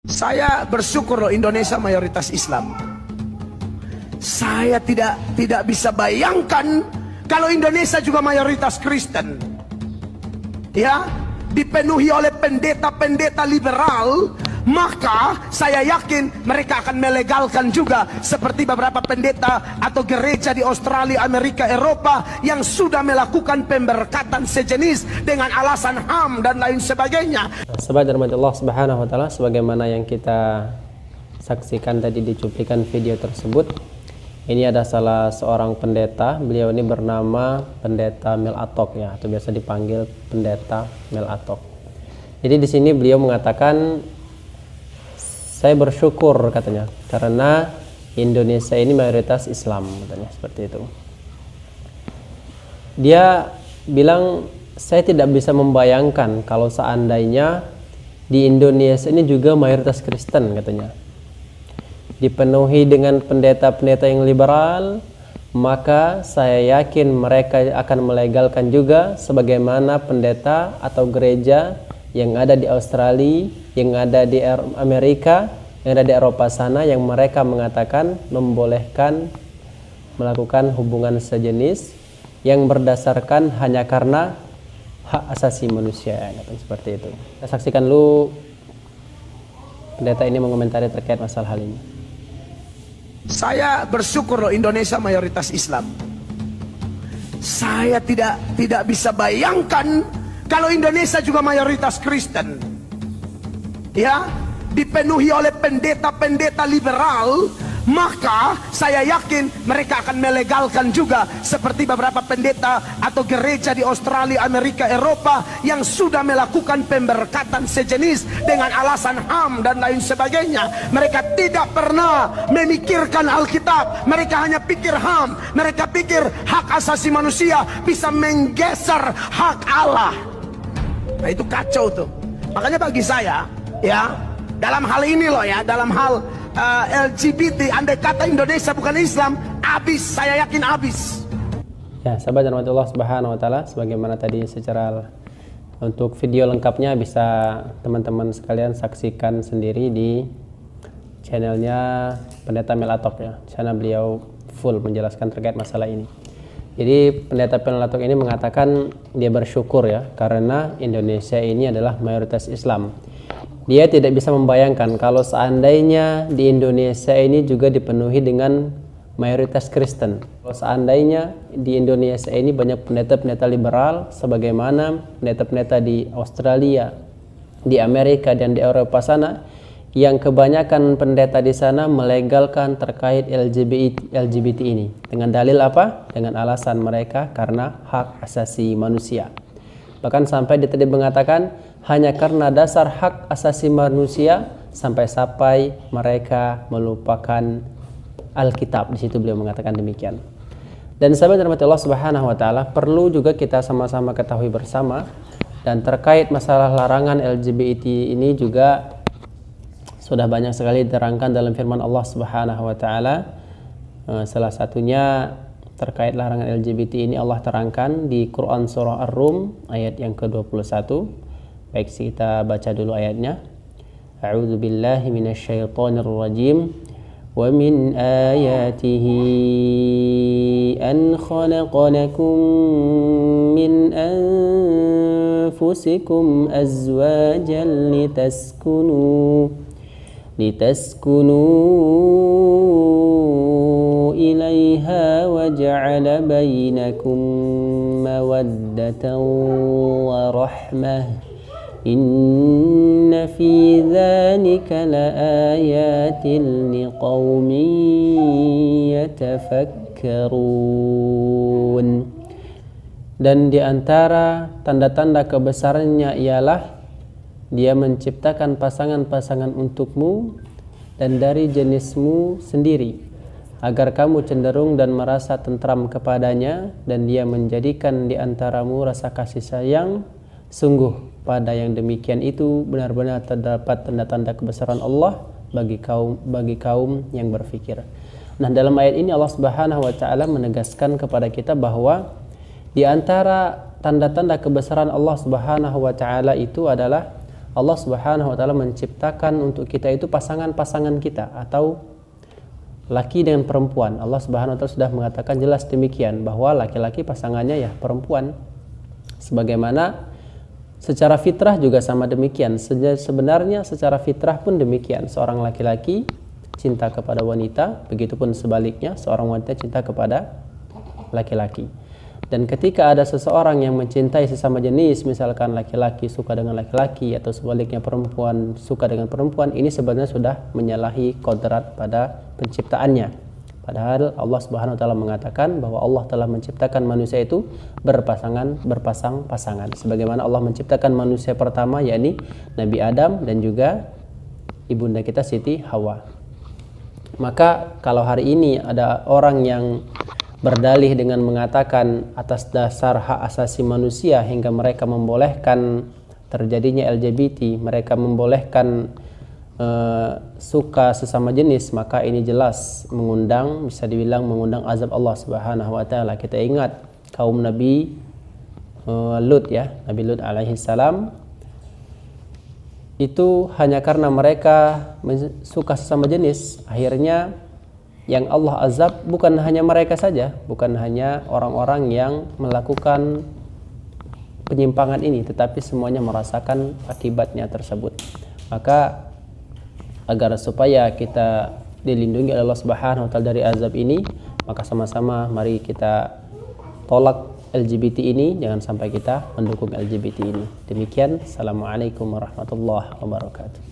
Saya bersyukur loh, Indonesia mayoritas Islam. Saya tidak bisa bayangkan kalau Indonesia juga mayoritas Kristen. Ya, dipenuhi oleh pendeta-pendeta liberal, maka saya yakin mereka akan melegalkan juga seperti beberapa pendeta atau gereja di Australia, Amerika, Eropa yang sudah melakukan pemberkatan sejenis dengan alasan HAM dan lain sebagainya. Sahabat rahmat Allah Subhanahu wa taala, sebagaimana yang kita saksikan tadi di cuplikan video tersebut, ini ada salah seorang pendeta. Beliau ini bernama Pendeta Mel Atok, ya, atau biasa dipanggil Pendeta Mel Atok. Jadi di sini beliau mengatakan, saya bersyukur katanya karena Indonesia ini mayoritas Islam, katanya seperti itu. Dia bilang, saya tidak bisa membayangkan kalau seandainya di Indonesia ini juga mayoritas Kristen, katanya. Dipenuhi dengan pendeta-pendeta yang liberal, maka saya yakin mereka akan melegalkan juga sebagaimana pendeta atau gereja yang ada di Australia, yang ada di Amerika, yang ada di Eropa sana, yang mereka mengatakan membolehkan melakukan hubungan sejenis yang berdasarkan hanya karena hak asasi manusia, seperti itu. Kita saksikan dulu pendeta ini mengomentari terkait masalah hal ini. Saya bersyukur loh, Indonesia mayoritas Islam. Saya tidak bisa bayangkan kalau Indonesia juga mayoritas Kristen. Ya, dipenuhi oleh pendeta-pendeta liberal, maka saya yakin mereka akan melegalkan juga seperti beberapa pendeta atau gereja di Australia, Amerika, Eropa yang sudah melakukan pemberkatan sejenis dengan alasan HAM dan lain sebagainya. Mereka tidak pernah memikirkan Alkitab, mereka hanya pikir HAM. Mereka pikir hak asasi manusia bisa menggeser hak Allah. Nah, itu kacau tuh. Makanya bagi saya, ya, dalam hal ini loh ya, dalam hal LGBT, andai kata Indonesia bukan Islam, habis, saya yakin habis. Ya, sahabat rahmatullah Subhanahu wa taala, sebagaimana tadi secara untuk video lengkapnya bisa teman-teman sekalian saksikan sendiri di channelnya Pendeta Mel Atok, ya. Channel beliau full menjelaskan terkait masalah ini. Jadi Pendeta Mel Atok ini mengatakan dia bersyukur, ya, karena Indonesia ini adalah mayoritas Islam. Dia tidak bisa membayangkan kalau seandainya di Indonesia ini juga dipenuhi dengan mayoritas Kristen. Kalau seandainya di Indonesia ini banyak pendeta-pendeta liberal sebagaimana pendeta-pendeta di Australia, di Amerika dan di Eropa sana, yang kebanyakan pendeta di sana melegalkan terkait LGBT ini. Dengan dalil apa? Dengan alasan mereka karena hak asasi manusia. Bahkan sampai dia tadi mengatakan hanya karena dasar hak asasi manusia sampai mereka melupakan Alkitab. Di situ beliau mengatakan demikian. Dan sahabat rahmatullah Subhanahu wa taala, perlu juga kita sama-sama ketahui bersama, dan terkait masalah larangan LGBT ini juga sudah banyak sekali diterangkan dalam firman Allah Subhanahu wa taala. Salah satunya terkait larangan LGBT ini Allah terangkan di Quran surah Ar-Rum ayat yang ke-21. Baik, kita baca dulu ayatnya. A'udzu billahi minasyaitonir rajim. Wa min ayatihi an khalaqalakum min anfusikum azwajan litaskunu ilaiha wa ja'ala bainakum mawaddatan wa rahmah. Inna fi dzalika laayatin liqaumin yatafakkarun. Dan di antara tanda-tanda kebesarannya ialah Dia menciptakan pasangan-pasangan untukmu dan dari jenismu sendiri, agar kamu cenderung dan merasa tentram kepadanya, dan Dia menjadikan di antaramu rasa kasih sayang. Sungguh pada yang demikian itu benar-benar terdapat tanda-tanda kebesaran Allah bagi kaum yang berfikir. Nah, dalam ayat ini Allah Subhanahu wa taala menegaskan kepada kita bahwa di antara tanda-tanda kebesaran Allah Subhanahu wa taala itu adalah Allah Subhanahu wa taala menciptakan untuk kita itu pasangan-pasangan kita atau laki dengan perempuan. Allah Subhanahu wa taala sudah mengatakan jelas demikian bahwa laki-laki pasangannya ya perempuan. Sebagaimana secara fitrah juga sama demikian. Sebenarnya secara fitrah pun demikian. Seorang laki-laki cinta kepada wanita, begitupun sebaliknya seorang wanita cinta kepada laki-laki. Dan ketika ada seseorang yang mencintai sesama jenis, misalkan laki-laki suka dengan laki-laki atau sebaliknya perempuan suka dengan perempuan, ini sebenarnya sudah menyalahi kodrat pada penciptaannya. Padahal Allah Subhanahu wa taala mengatakan bahwa Allah telah menciptakan manusia itu berpasang-pasangan. Sebagaimana Allah menciptakan manusia pertama yakni Nabi Adam dan juga ibunda kita Siti Hawa. Maka kalau hari ini ada orang yang berdalih dengan mengatakan atas dasar hak asasi manusia hingga mereka membolehkan terjadinya LGBT, mereka membolehkan suka sesama jenis, maka ini jelas bisa dibilang mengundang azab Allah Subhanahu wa taala. Kita ingat kaum Nabi Lut ya, Nabi Lut alaihi salam itu hanya karena mereka suka sesama jenis, akhirnya yang Allah azab bukan hanya mereka saja, bukan hanya orang-orang yang melakukan penyimpangan ini, tetapi semuanya merasakan akibatnya tersebut. Maka agar supaya kita dilindungi oleh Allah Subhanahu wa taala dari azab ini, maka sama-sama mari kita tolak LGBT ini, jangan sampai kita mendukung LGBT ini. Demikian, assalamualaikum warahmatullahi wabarakatuh.